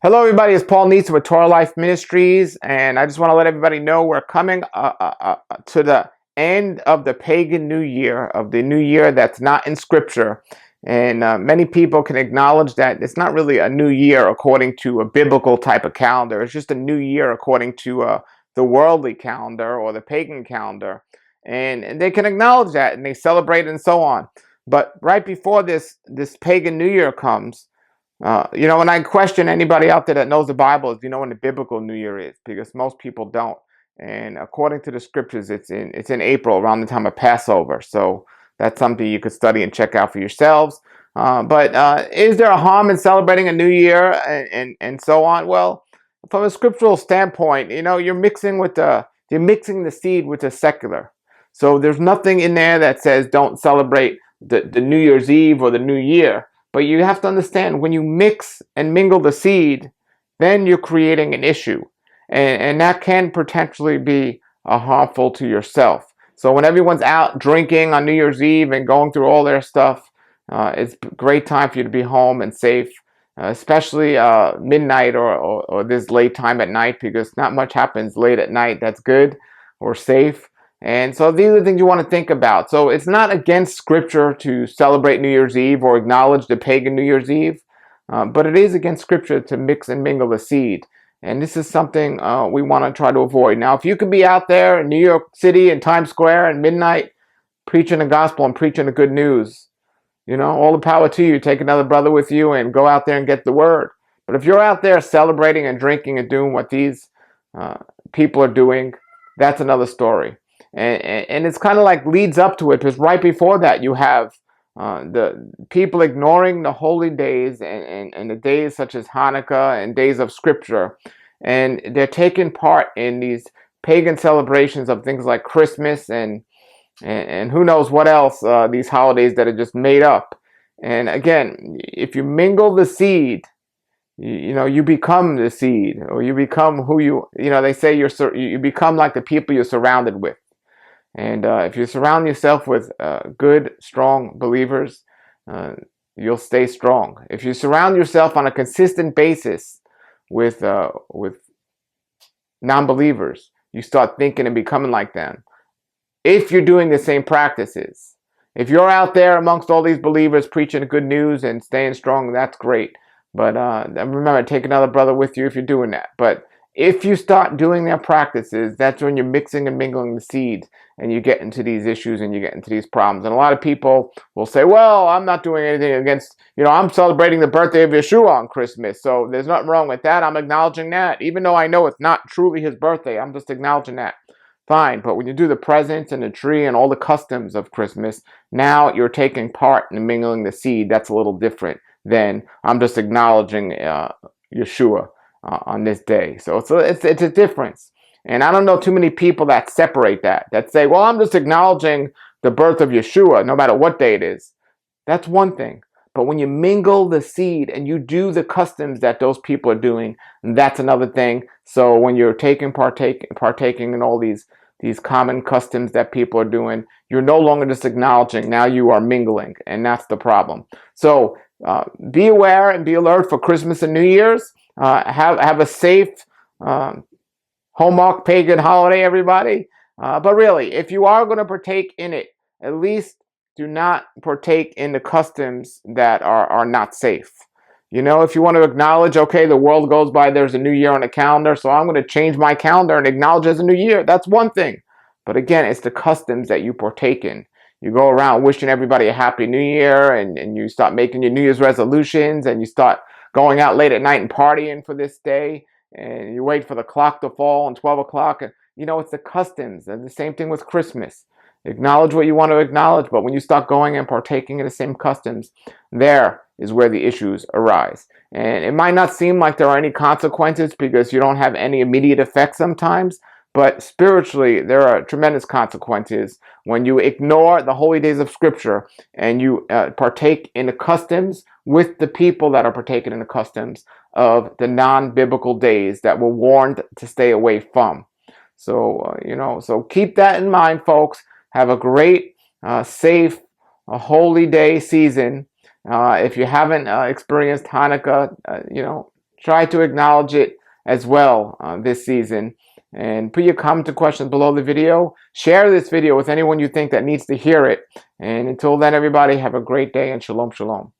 Hello, everybody. It's Paul Neitz with Torah Life Ministries, and I just want to let everybody know we're coming to the end of the pagan New Year, of the New Year that's not in Scripture. And many people can acknowledge that it's not really a new year according to a biblical type of calendar. It's just a new year according to the worldly calendar or the pagan calendar. And they can acknowledge that, and they celebrate and so on. But right before this pagan New Year comes, when I question anybody out there that knows the Bible, do you know when the biblical New Year is? Because most people don't. And according to the scriptures, it's in April, around the time of Passover. So that's something you could study and check out for yourselves. But is there a harm in celebrating a new year and so on? Well, from a scriptural standpoint, you're mixing the seed with the secular. So there's nothing in there that says don't celebrate the New Year's Eve or the New Year. But you have to understand, when you mix and mingle the seed, then you're creating an issue. And that can potentially be harmful to yourself. So when everyone's out drinking on New Year's Eve and going through all their stuff, it's a great time for you to be home and safe, especially midnight or this late time at night, because not much happens late at night that's good or safe. And so these are the things you want to think about. So it's not against Scripture to celebrate New Year's Eve or acknowledge the pagan New Year's Eve, but it is against Scripture to mix and mingle the seed. And this is something we want to try to avoid. Now, if you could be out there in New York City in Times Square at midnight preaching the gospel and preaching the good news, all the power to you. Take another brother with you and go out there and get the word. But if you're out there celebrating and drinking and doing what these people are doing, that's another story. And it's kind of like leads up to it, because right before that you have the people ignoring the holy days and the days such as Hanukkah and days of Scripture, and they're taking part in these pagan celebrations of things like Christmas and who knows what else, these holidays that are just made up. And again, if you mingle the seed, you become the seed, or you become who they say you become like the people you're surrounded with. And if you surround yourself with good, strong believers, you'll stay strong. If you surround yourself on a consistent basis with non-believers, you start thinking and becoming like them. If you're doing the same practices, if you're out there amongst all these believers preaching good news and staying strong, that's great. But remember, take another brother with you if you're doing that. But if you start doing their practices, that's when you're mixing and mingling the seeds, and you get into these issues and you get into these problems. And a lot of people will say, well, I'm not doing anything against, I'm celebrating the birthday of Yeshua on Christmas, so there's nothing wrong with that. I'm acknowledging that. Even though I know it's not truly his birthday, I'm just acknowledging that. Fine, but when you do the presents and the tree and all the customs of Christmas, now you're taking part in mingling the seed. That's a little different than I'm just acknowledging Yeshua on this day. So it's a difference. And I don't know too many people that separate that say, well, I'm just acknowledging the birth of Yeshua, no matter what day it is. That's one thing. But when you mingle the seed and you do the customs that those people are doing, that's another thing. So when you're partaking in all these common customs that people are doing, you're no longer just acknowledging. Now you are mingling, and that's the problem. So be aware and be alert for Christmas and New Year's. Have a safe Hallmark pagan holiday, everybody. But really, if you are going to partake in it, at least do not partake in the customs that are not safe. If you want to acknowledge, okay, the world goes by, there's a new year on the calendar, so I'm going to change my calendar and acknowledge as a new year. That's one thing. But again, it's the customs that you partake in. You go around wishing everybody a happy new year, and you start making your New Year's resolutions, and you start going out late at night and partying for this day, and you wait for the clock to fall on 12 o'clock. And, it's the customs. And the same thing with Christmas. Acknowledge what you want to acknowledge, but when you start going and partaking in the same customs, there is where the issues arise. And it might not seem like there are any consequences because you don't have any immediate effects sometimes, but spiritually there are tremendous consequences when you ignore the holy days of Scripture and you partake in the customs with the people that are partaking in the customs of the non-biblical days that we're warned to stay away from. So, so keep that in mind, folks. Have a great, safe, holy day season. If you haven't experienced Hanukkah, try to acknowledge it as well this season. And put your comments and questions below the video. Share this video with anyone you think that needs to hear it. And until then, everybody, have a great day and shalom, shalom.